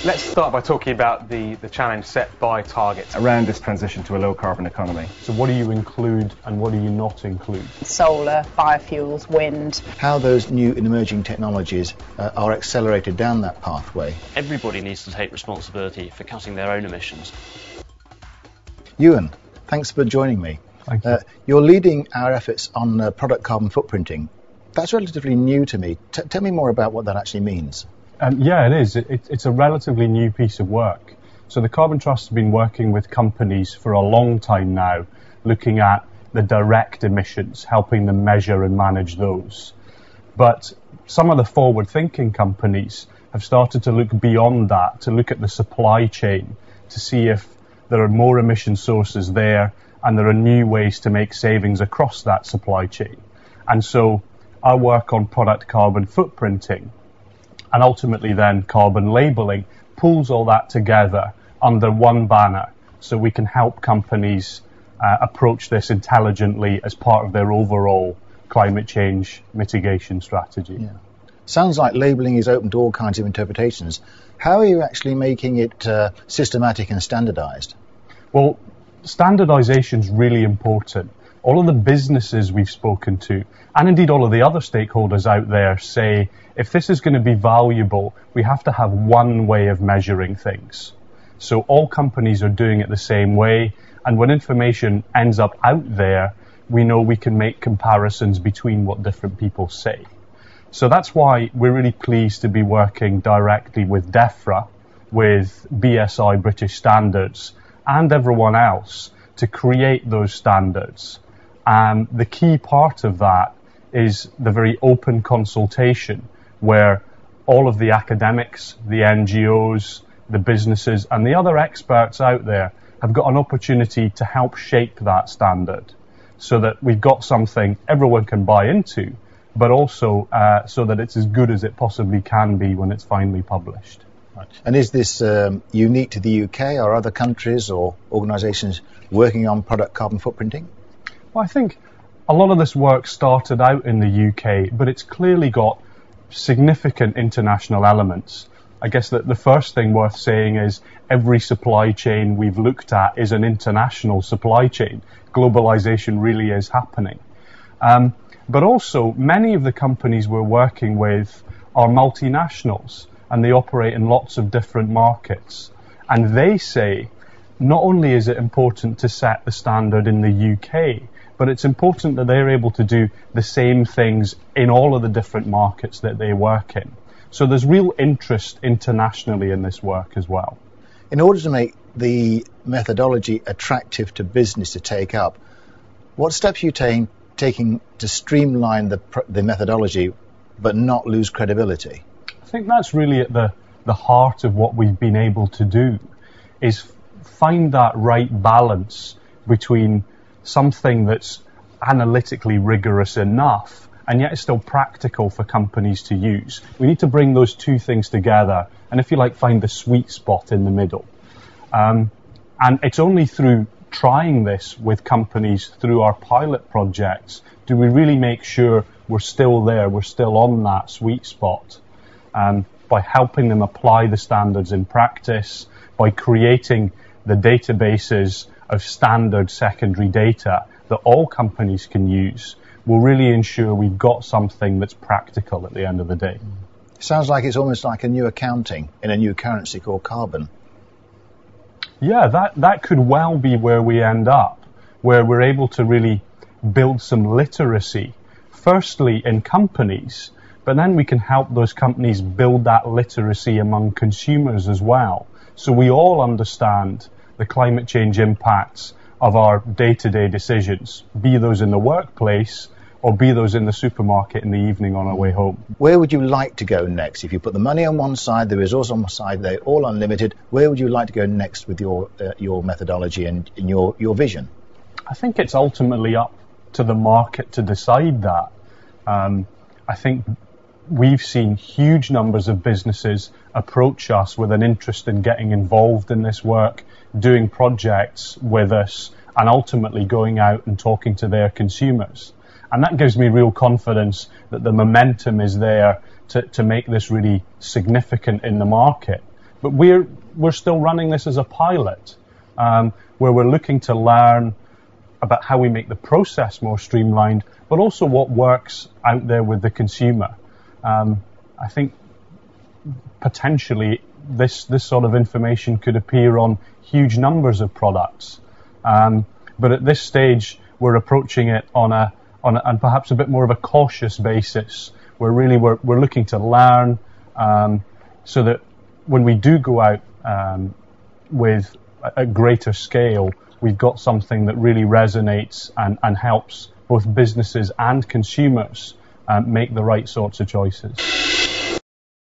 Let's start by talking about the challenge set by Target around this transition to a low carbon economy. So what do you include and what do you not include? Solar, biofuels, wind. How those new and emerging technologies are accelerated down that pathway. Everybody needs to take responsibility for cutting their own emissions. Euan, thanks for joining me. Thank you. You're leading our efforts on product carbon footprinting. That's relatively new to me. Tell me more about what that actually means. Yeah, it is. It's a relatively new piece of work. So the Carbon Trust has been working with companies for a long time now, looking at the direct emissions, helping them measure and manage those. But some of the forward-thinking companies have started to look beyond that, to look at the supply chain, to see if there are more emission sources there and there are new ways to make savings across that supply chain. And so I work on product carbon footprinting, and ultimately then carbon labelling pulls all that together under one banner so we can help companies approach this intelligently as part of their overall climate change mitigation strategy. Yeah. Sounds like labelling is open to all kinds of interpretations. How are you actually making it systematic and standardised? Well, standardisation is really important. All of the businesses we've spoken to, and indeed all of the other stakeholders out there, say if this is going to be valuable, we have to have one way of measuring things. So all companies are doing it the same way, and when information ends up out there, we know we can make comparisons between what different people say. So that's why we're really pleased to be working directly with DEFRA, with BSI British Standards, and everyone else to create those standards. The key part of that is the very open consultation where all of the academics, the NGOs, the businesses and the other experts out there have got an opportunity to help shape that standard so that we've got something everyone can buy into, but also so that it's as good as it possibly can be when it's finally published. Right. And is this unique to the UK? Are other countries or organisations working on product carbon footprinting? Well, I think a lot of this work started out in the UK, but it's clearly got significant international elements. I guess that the first thing worth saying is every supply chain we've looked at is an international supply chain. Globalization really is happening. But also, many of the companies we're working with are multinationals, and they operate in lots of different markets. And they say, not only is it important to set the standard in the UK, but it's important that they're able to do the same things in all of the different markets that they work in. So there's real interest internationally in this work as well. In order to make the methodology attractive to business to take up, what steps are you taking to streamline the methodology but not lose credibility? I think that's really at the heart of what we've been able to do, is find that right balance between something that's analytically rigorous enough and yet it's still practical for companies to use. We need to bring those two things together and, if you like, find the sweet spot in the middle. And it's only through trying this with companies through our pilot projects do we really make sure we're still there, we're still on that sweet spot. By helping them apply the standards in practice, by creating the databases of standard secondary data that all companies can use, will really ensure we've got something that's practical at the end of the day. Sounds like it's almost like a new accounting in a new currency called carbon. Yeah, that could well be where we end up, where we're able to really build some literacy, firstly in companies, but then we can help those companies build that literacy among consumers as well. So we all understand the climate change impacts of our day-to-day decisions, be those in the workplace or be those in the supermarket in the evening on our way home. Where would you like to go next? If you put the money on one side, the resource on one side, they're all unlimited, where would you like to go next with your methodology and your vision? I think it's ultimately up to the market to decide that. I think we've seen huge numbers of businesses approach us with an interest in getting involved in this work, doing projects with us, and ultimately going out and talking to their consumers. And that gives me real confidence that the momentum is there to make this really significant in the market. But we're still running this as a pilot, where we're looking to learn about how we make the process more streamlined, but also what works out there with the consumer. I think potentially this sort of information could appear on huge numbers of products, but at this stage we're approaching it on and perhaps a bit more of a cautious basis. We're looking to learn, so that when we do go out with a greater scale, we've got something that really resonates and helps both businesses and consumers make the right sorts of choices.